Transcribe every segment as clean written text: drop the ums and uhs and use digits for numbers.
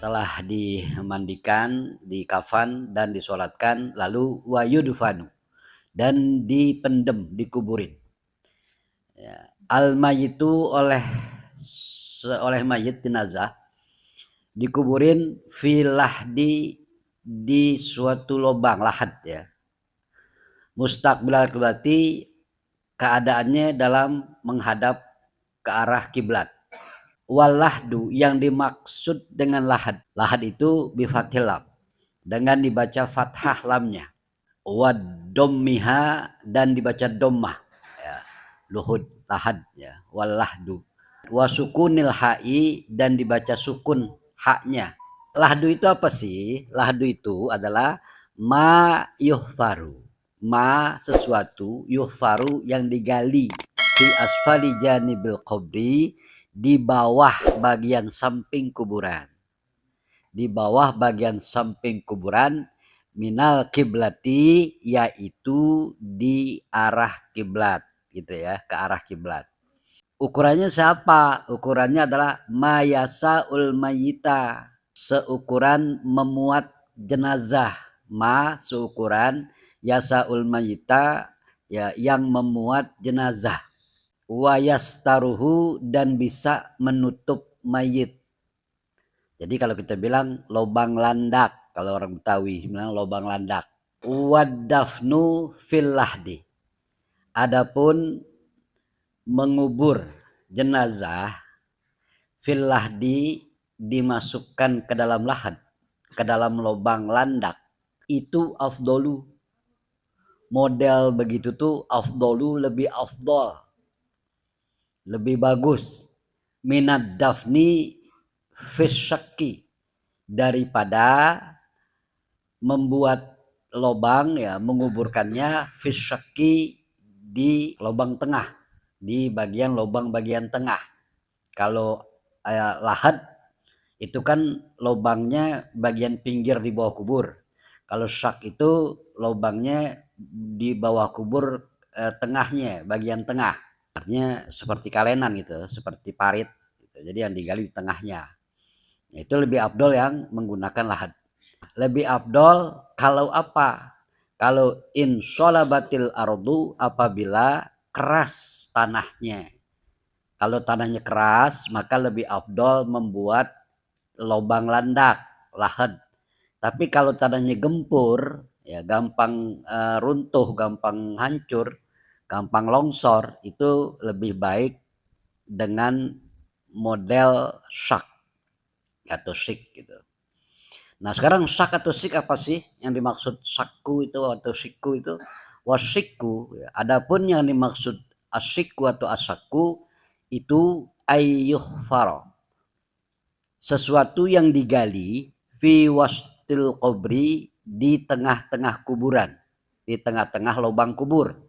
Setelah dimandikan, dikafan dan disolatkan, lalu wayudfanu dan dipendem, dikuburin. Ya. Al-mayyitu oleh mayit jenazah dikuburin di suatu lubang lahat ya. Mustaqbilal berarti keadaannya dalam menghadap ke arah kiblat. Walahdu yang dimaksud dengan lahad. Lahad itu bifathil lam dengan dibaca fathah lamnya. Wadommiha dan dibaca dommah. Ya. Luhud lahad ya. Walahdu. Wasukunil ha'i dan dibaca sukun haknya. Lahdu itu apa sih? Lahdu itu adalah ma yuhfaru. Ma sesuatu yuhfaru yang digali fi asfali janibil qabri di bawah bagian samping kuburan. Di bawah bagian samping kuburan minal kiblati yaitu di arah kiblat gitu ya, ke arah kiblat. Ukurannya siapa? Ukurannya adalah mayasaul mayyita, seukuran memuat jenazah. Ma seukuran yasaul mayyita ya yang memuat jenazah. Wayastaruhu dan bisa menutup mayit. Jadi kalau kita bilang lobang landak, kalau orang Betawi bilang lobang landak. Wadafnu fil lahdi. Adapun mengubur jenazah fil lahdi dimasukkan ke dalam lahad, ke dalam lobang landak, itu afdolu. Model begitu tuh afdolu, lebih afdol, lebih bagus minad dafni fisyaki daripada membuat lobang ya, menguburkannya fisyaki di lubang tengah, di bagian lubang bagian tengah. Kalau lahad itu kan lubangnya bagian pinggir di bawah kubur. Kalau syak itu lubangnya di bawah kubur tengahnya, bagian tengah. Artinya seperti kalenan gitu, seperti parit gitu. Jadi yang digali di tengahnya. Itu lebih afdol yang menggunakan lahad. Lebih afdol kalau apa? Kalau insolabatil ardu apabila keras tanahnya. Kalau tanahnya keras maka lebih afdol membuat lubang landak, lahad. Tapi kalau tanahnya gempur, ya gampang runtuh, gampang hancur, gampang longsor, itu lebih baik dengan model syak atau sik gitu. Nah sekarang syak atau sik apa sih yang dimaksud sakku itu atau sikku itu? Wasikku. Adapun yang dimaksud asikku atau asakku itu ayyuhfaro, sesuatu yang digali fi wastil qabri di tengah-tengah kuburan, di tengah-tengah lubang kubur.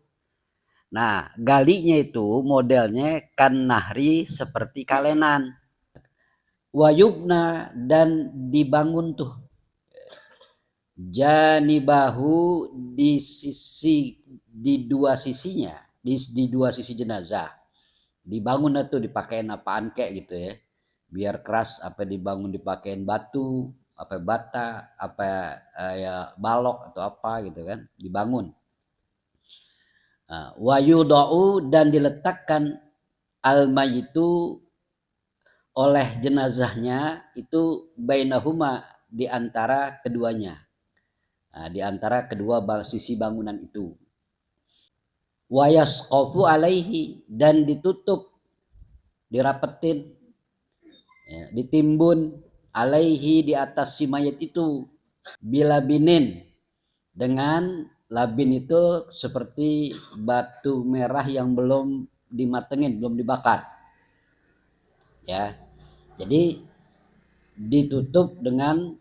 Nah galinya itu modelnya kan nahri seperti kalenan. Wayubna dan dibangun tuh janibahu di dua sisinya, di dua sisi jenazah. Dibangun itu dipakein apaan kayak gitu ya. Biar keras apa dibangun dipakein batu, apa bata, apa ya balok atau apa gitu kan, dibangun. Wayudau dan diletakkan al-mayyitu oleh jenazahnya itu bainahuma di antara keduanya. Nah, di antara kedua sisi bangunan itu. Wayasqafu alaihi dan ditutup, dirapetin, ya, ditimbun alaihi di atas si mayat itu bilabinin dengan labin itu seperti batu merah yang belum dimatengin, belum dibakar. Ya. Jadi ditutup dengan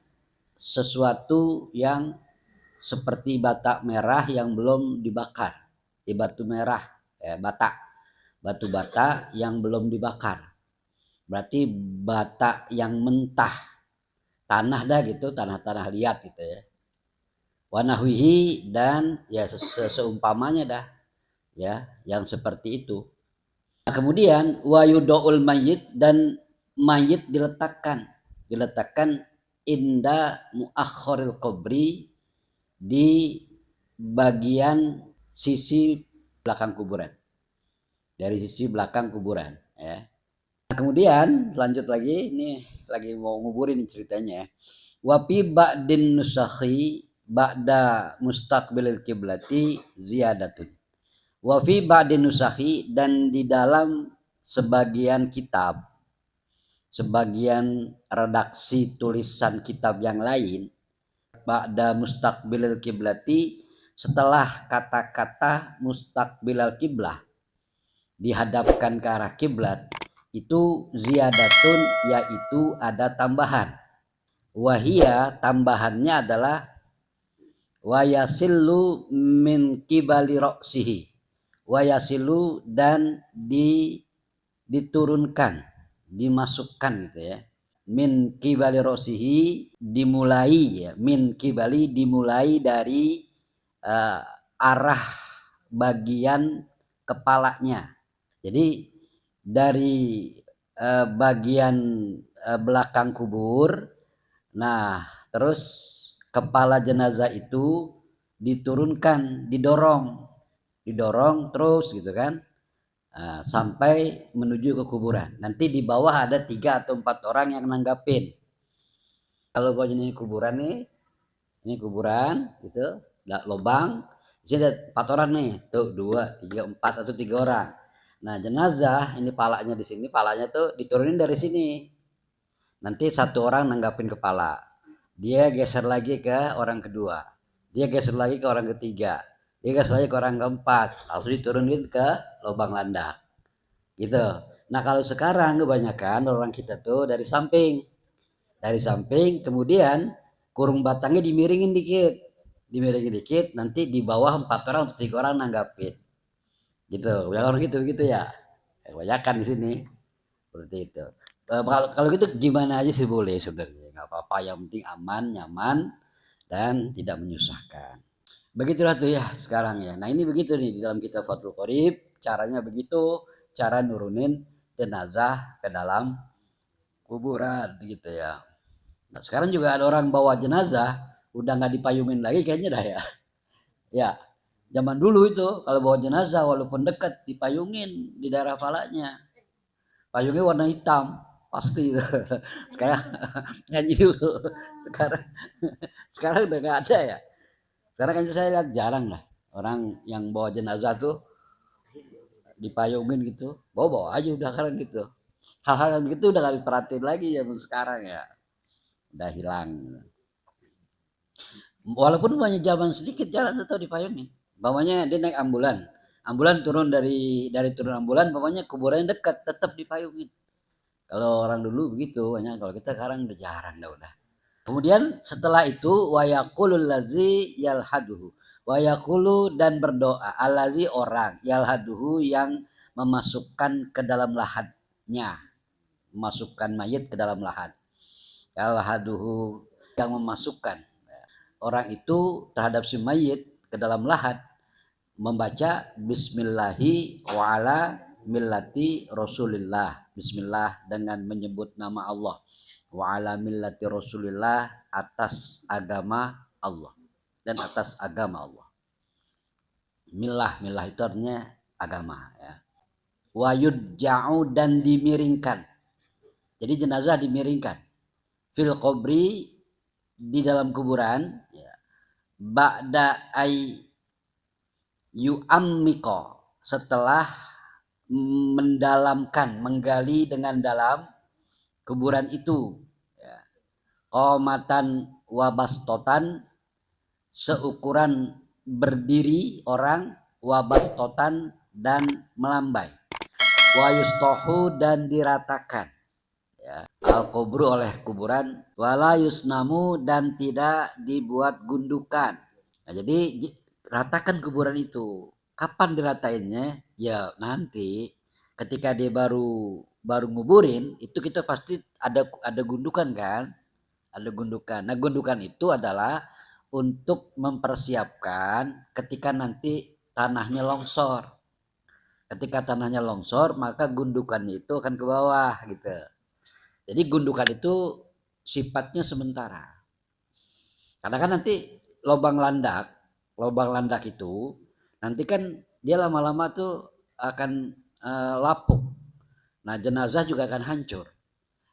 sesuatu yang seperti bata merah yang belum dibakar. Di batu merah, batu bata yang belum dibakar. Berarti bata yang mentah, tanah dah gitu, tanah-tanah liat gitu ya. Wanahwihi dan ya seumpamanya dah, ya, yang seperti itu. Nah, kemudian wayudoul mayit dan mayit diletakkan inda muakhiril qabri, di bagian sisi belakang kuburan, dari sisi belakang kuburan ya. Kemudian lanjut lagi, ini lagi mau nguburin ceritanya. Wa fi ba'din nusakhi ba'da mustaqbilil kiblati ziyadatun. Wa fi ba'din nusakhi, dan di dalam sebagian kitab, sebagian redaksi tulisan kitab yang lain, ba'da mustaqbilil kiblati, setelah kata-kata mustaqbilal kiblah, dihadapkan ke arah kiblat, itu ziyadatun, yaitu ada tambahan. Wahia, tambahannya adalah wayasilu min kibali roksihi, wayasilu, dan diturunkan, dimasukkan gitu ya. Min kibali roksihi, dimulai ya, min kibali, dimulai dari arah bagian kepalanya. Jadi dari bagian belakang kubur, nah terus kepala jenazah itu diturunkan, didorong terus gitu kan, sampai menuju ke kuburan. Nanti di bawah ada 3 atau 4 orang yang nanggapin. Kalau gua ini kuburan nih, ini kuburan gitu, lubang, di sini ada 4 orang nih, tuh 2, 3, 4 atau 3 orang. Nah jenazah ini palanya di sini, palanya tuh diturunin dari sini. Nanti 1 orang nanggapin kepala, dia geser lagi ke orang kedua, dia geser lagi ke orang ketiga, dia geser lagi ke orang keempat, lalu diturunin ke lubang landak gitu. Nah kalau sekarang kebanyakan orang kita tuh dari samping, kemudian kurung batangnya dimiringin dikit, nanti di bawah 4 orang atau 3 orang nanggapin gitu. Kalau gitu ya, kebanyakan di sini seperti itu. Kalau gitu gimana aja sih boleh sebenarnya, nggak apa-apa, yang penting aman, nyaman, dan tidak menyusahkan. Begitulah tuh ya sekarang ya. Nah ini begitu nih di dalam kitab Fathul Qorib, caranya begitu, cara nurunin jenazah ke dalam kuburan gitu ya. Nah, sekarang juga ada orang bawa jenazah udah nggak dipayungin lagi kayaknya dah ya. Ya, zaman dulu itu kalau bawa jenazah walaupun dekat dipayungin di daerah palanya. Payungnya warna hitam pasti. Sekarang nyanyi dulu. Sekarang sekarang udah nggak ada ya. Sekarang kan saya lihat jarang lah orang yang bawa jenazah tuh dipayungin gitu. Bawa-bawa aja udah sekarang gitu. Hal-hal yang gitu udah gak diperhatiin lagi ya sekarang ya. Udah hilang. Walaupun banyak zaman sedikit jalan tetap dipayungin. Bawahnya dia naik ambulan turun dari turun ambulan, bawahnya kuburannya dekat, tetap dipayungin. Kalau orang dulu begitu banyak, kalau kita sekarang udah jarang udah. Kemudian setelah itu wayaqulul lazi yalhaduhu, wayaqulu, dan berdoa alazi, orang yalhaduhu yang memasukkan ke dalam lahannya, memasukkan mayit ke dalam lahan. Yalhaduhu, yang memasukkan orang itu terhadap si mayit ke dalam lahat, membaca bismillahi wa ala millati rasulillah, bismillah dengan menyebut nama Allah, wa ala millati rasulillah, atas agama Allah dan atas agama Allah. Millah itu artinya agama ya. Wa yudja'u, dan dimiringkan, jadi jenazah dimiringkan, fil qabri, di dalam kuburan ya. Ba'da ay yu'ammiko, setelah mendalamkan, menggali dengan dalam kuburan itu ya. Qomatan wabastotan, seukuran berdiri orang, wabastotan, dan melambai, wayustohu, dan diratakan ya. Al-kubru, oleh kuburan, wala yusnamu, dan tidak dibuat gundukan. Nah, jadi ratakan kuburan itu. Kapan diratainnya? Ya nanti ketika dia baru nguburin itu kita pasti ada gundukan kan? Ada gundukan. Nah, gundukan itu adalah untuk mempersiapkan ketika nanti tanahnya longsor. Ketika tanahnya longsor, maka gundukan itu akan ke bawah gitu. Jadi gundukan itu sifatnya sementara. Karena kan nanti lubang landak itu nanti kan dia lama-lama tuh akan lapuk. Nah, jenazah juga akan hancur.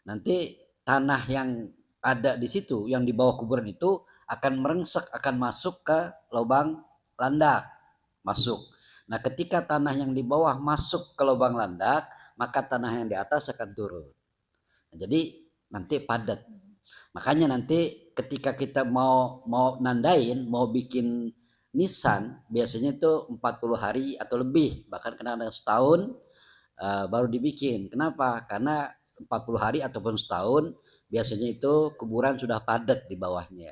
Nanti tanah yang ada di situ, yang di bawah kuburan itu akan merengsek, akan masuk ke lubang landak, masuk. Nah, ketika tanah yang di bawah masuk ke lubang landak, maka tanah yang di atas akan turun. Nah, jadi nanti padat. Makanya nanti ketika kita mau nandain, mau bikin nisan, biasanya itu 40 hari atau lebih, bahkan kadang-kadang setahun baru dibikin. Kenapa? Karena 40 hari ataupun setahun biasanya itu kuburan sudah padat di bawahnya.